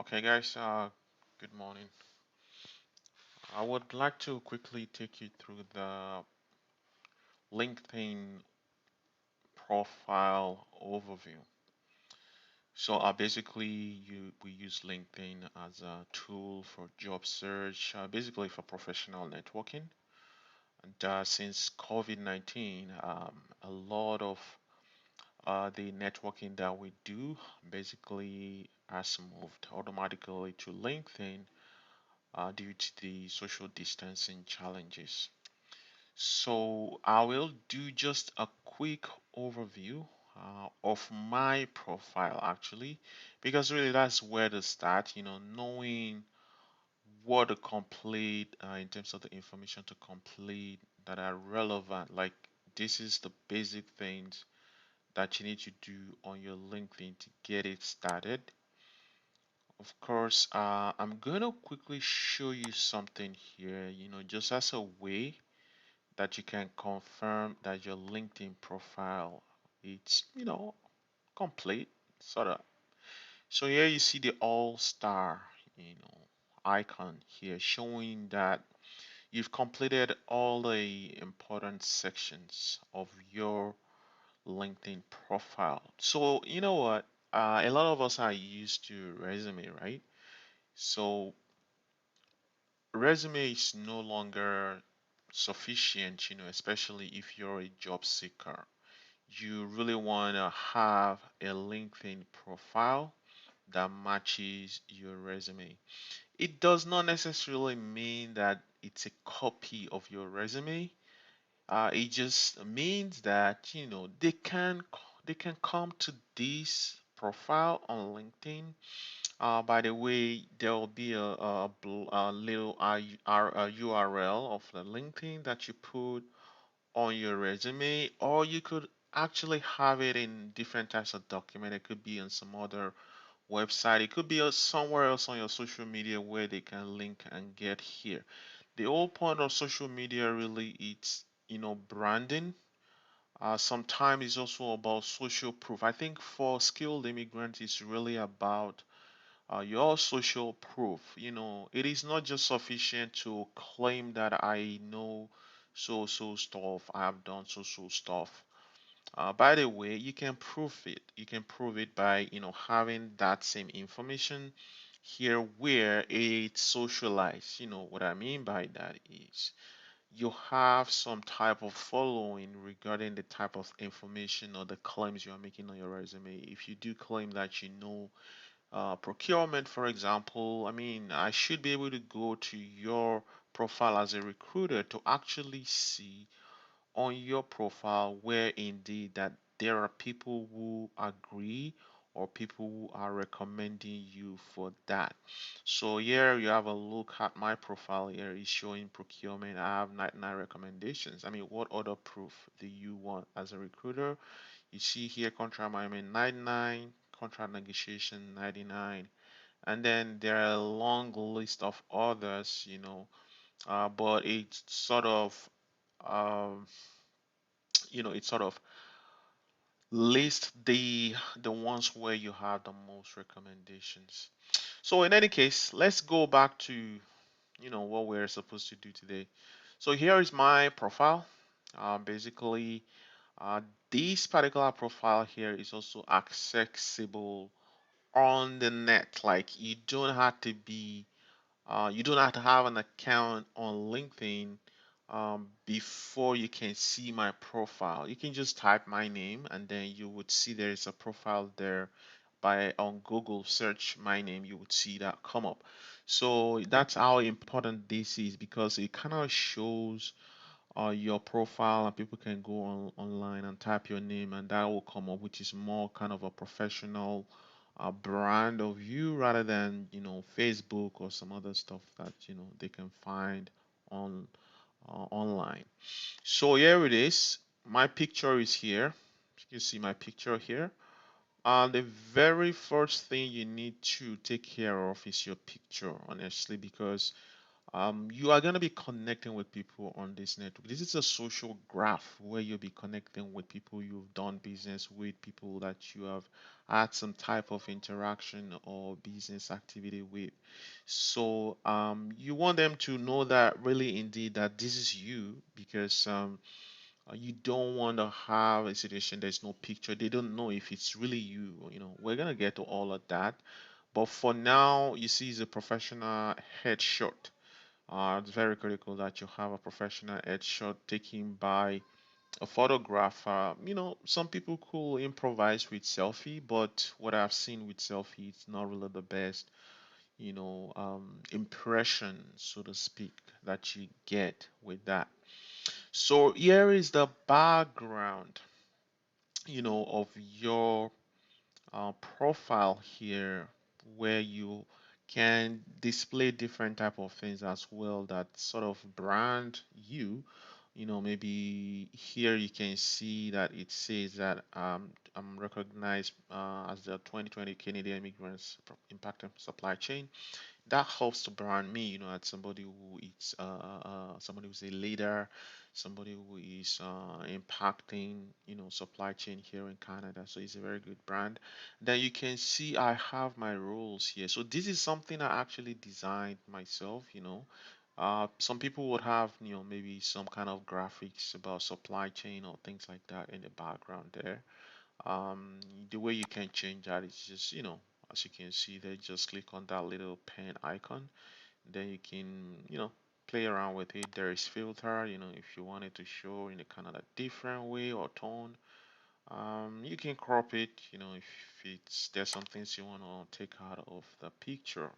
Okay, guys, good morning. I would like to quickly take you through the LinkedIn profile overview. So, basically, we use LinkedIn as a tool for job search, basically for professional networking. And since COVID-19, a lot of the networking that we do basically has moved automatically to LinkedIn due to the social distancing challenges. So I will do just a quick overview of my profile actually, because really that's where to start, knowing what to complete in terms of the information to complete that are relevant. Like this is the basic things that you need to do on your LinkedIn to get it started. Of course, I'm gonna quickly show you something here, just as a way that you can confirm that your LinkedIn profile it's complete sort of. So here you see the all star icon here showing that you've completed all the important sections of your LinkedIn profile. So you know what? A lot of us are used to resume, right? So resume is no longer sufficient, especially if you're a job seeker. You really want to have a LinkedIn profile that matches your resume. It does not necessarily mean that it's a copy of your resume. It just means that they can come to this profile on LinkedIn. By the way, there will be a little URL of the LinkedIn that you put on your resume, or you could actually have it in different types of document. It could be on some other website. It could be somewhere else on your social media where they can link and get here. The whole point of social media really it's branding. Sometimes it's also about social proof. I think for skilled immigrants, it's really about your social proof. It is not just sufficient to claim that I know so stuff, I have done so stuff. By the way, you can prove it. You can prove it by having that same information here where it's socialized. What I mean by that is you have some type of following regarding the type of information or the claims you are making on your resume. If you do claim that procurement, for example, I mean, I should be able to go to your profile as a recruiter to actually see on your profile where indeed that there are people who agree or people who are recommending you for that. So here you have a look at my profile here is showing procurement. I have 99 recommendations. I mean, what other proof do you want as a recruiter? You see here contract management 99, contract negotiation 99, and then there are a long list of others, but it's sort of um, it sort of list the ones where you have the most recommendations. So in any case, let's go back to what we're supposed to do today. So here is my profile. Basically, this particular profile here is also accessible on the net. Like you don't have to have an account on LinkedIn before you can see my profile. You can just type my name and then you would see there is a profile there. By on Google search my name, you would see that come up. So that's how important this is because it kind of shows your profile and people can go online and type your name and that will come up, which is more kind of a professional brand of you rather than Facebook or some other stuff that they can find on online. So here it is. My picture is here. You can see my picture here. The very first thing you need to take care of is your picture, honestly, because You are going to be connecting with people on this network. This is a social graph where you'll be connecting with people you've done business with, people that you have had some type of interaction or business activity with. So you want them to know that really indeed that this is you, because you don't want to have a situation there's no picture. They don't know if it's really you. We're gonna get to all of that. But for now, you see, it's a professional headshot. It's very critical that you have a professional headshot taken by a photographer. Some people could improvise with selfie, but what I've seen with selfie, it's not really the best, impression, so to speak, that you get with that. So here is the background, of your profile here, where you can display different type of things as well that sort of brand you. Maybe here you can see that it says that I'm recognized as the 2020 Canadian Immigrants Impacting Supply Chain. That helps to brand me, as somebody who is somebody who's a leader, somebody who is impacting, supply chain here in Canada. So it's a very good brand. Then you can see I have my roles here. So this is something I actually designed myself. Some people would have, maybe some kind of graphics about supply chain or things like that in the background there. Um, the way you can change that is just, as you can see there, just click on that little pen icon. Then you can, play around with it. There is filter, if you want it to show in a kind of a different way or tone. You can crop it, if there's some things you want to take out of the picture.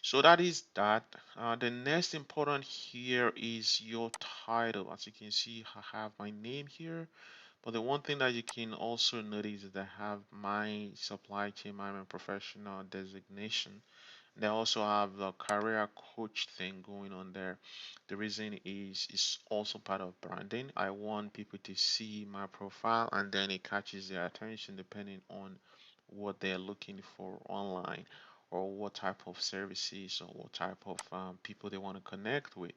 So that is that. The next important here is your title. As you can see, I have my name here. But the one thing that you can also notice is that I have my supply chain management professional designation. They also have the career coach thing going on there. The reason is it's also part of branding. I want people to see my profile and then it catches their attention depending on what they're looking for online, or what type of services or what type of people they want to connect with.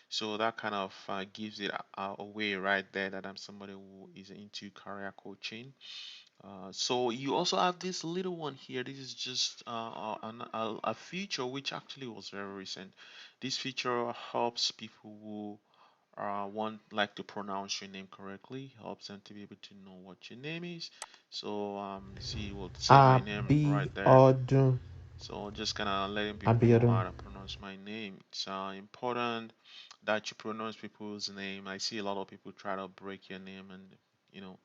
So that kind of gives it a way right there that I'm somebody who is into career coaching. So you also have this little one here. This is just a feature which actually was very recent. This feature helps people who want like to pronounce your name correctly, helps them to be able to know what your name is. So see, we'll say my name right there. Abiodun. So just kind of letting people know Abiodun. how to pronounce my name. It's important that you pronounce people's name. I see a lot of people try to break your name, and you know,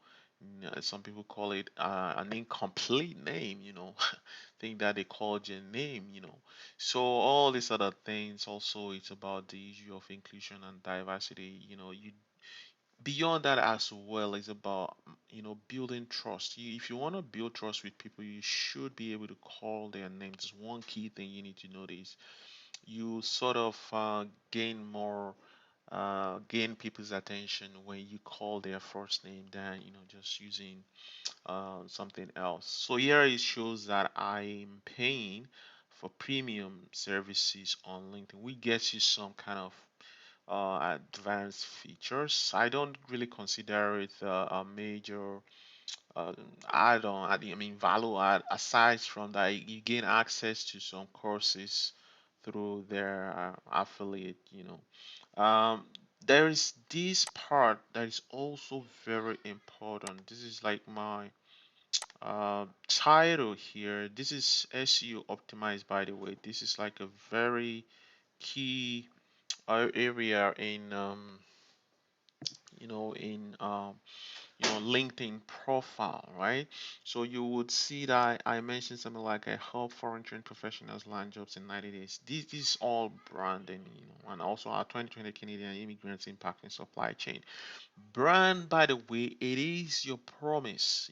some people call it an incomplete name. Think that they called your name. So all these other things. Also, it's about the issue of inclusion and diversity. You beyond that as well is about building trust. If you want to build trust with people, you should be able to call their names. It's one key thing you need to notice. You sort of gain people's attention when you call their first name than just using something else. So here it shows that I'm paying for premium services on LinkedIn. We get you some kind of advanced features. I don't really consider it a major uh, add-on. I mean, value add. Aside from that, you gain access to some courses through their affiliate. There is this part that is also very important. This is like my title here. This is SEO optimized, by the way. This is like a very key area in LinkedIn profile, right? So you would see that I mentioned something like I help foreign trained professionals land jobs in 90 days. This is all branding, and also our 2020 Canadian immigrants impacting supply chain. Brand, by the way, it is your promise,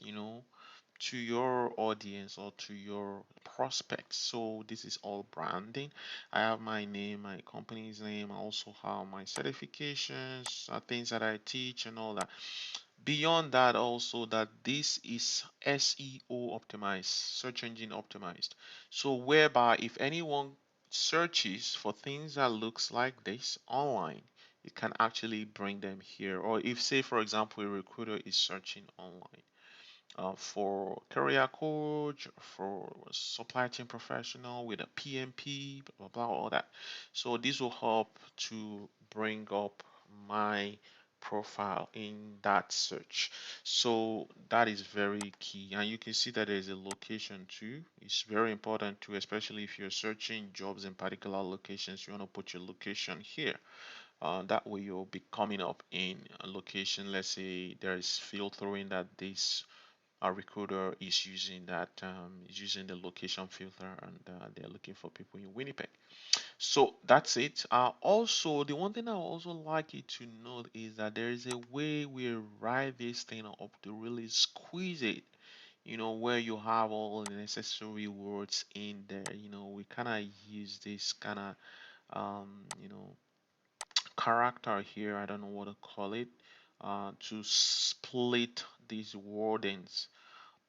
to your audience or to your prospects. So this is all branding. I have my name, my company's name. I also have my certifications, things that I teach, and all that. Beyond that, also that this is SEO optimized, search engine optimized. So whereby if anyone searches for things that looks like this online, it can actually bring them here. Or if, say, for example, a recruiter is searching online for career coach, for supply chain professional with a PMP, blah, blah, blah, all that. So this will help to bring up my profile in that search. So that is very key. And you can see that there's a location too. It's very important too, especially if you're searching jobs in particular locations. You want to put your location here. That way you'll be coming up in a location. Let's say there is filtering that this our recruiter is using that is using the location filter, and they're looking for people in Winnipeg. So that's it. Also, the one thing I also like you to note is that there is a way we write this thing up to really squeeze it. Where you have all the necessary words in there. We kind of use this kind of character here. I don't know what to call it. To split these wordings,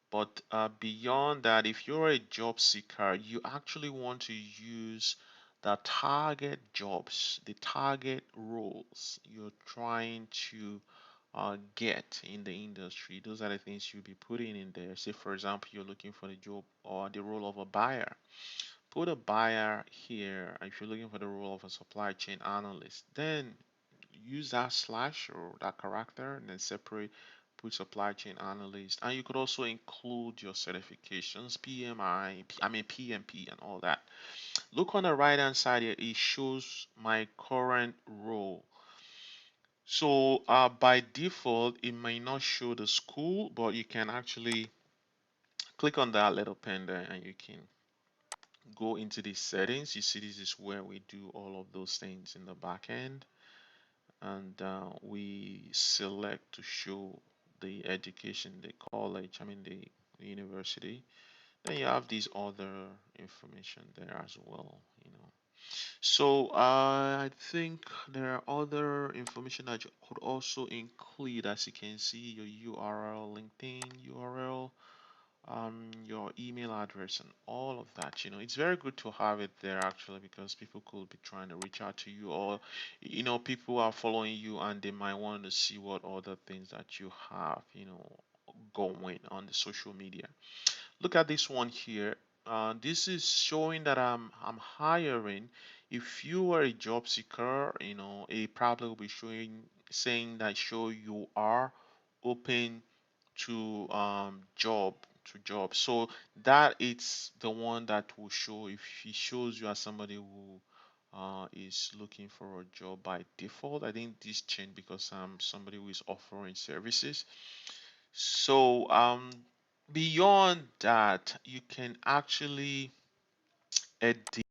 but beyond that, if you're a job seeker, you actually want to use the target jobs, the target roles you're trying to get in the industry. Those are the things you'll be putting in there. Say, for example, you're looking for the job or the role of a buyer. Put a buyer here. If you're looking for the role of a supply chain analyst, then use that slash or that character and then separate, put supply chain analyst. And you could also include your certifications, PMI, I mean PMP and all that. Look on the right hand side here, it shows my current role. So by default, it may not show the school, but you can actually click on that little pen there and you can go into the settings. You see, this is where we do all of those things in the back end. And we select to show the education, the college, I mean the university. Then you have these other information there as well. So I think there are other information that you could also include, as you can see, your URL, LinkedIn URL, your email address and all of that. It's very good to have it there actually, because people could be trying to reach out to you, or people are following you and they might want to see what other things that you have going on the social media. Look at this one here. This is showing that I'm hiring. If you are a job seeker, it probably will be showing, saying that show you are open to job. So that it's the one that will show, if it shows you as somebody who is looking for a job by default. I think this changed because I'm somebody who is offering services. So beyond that, you can actually edit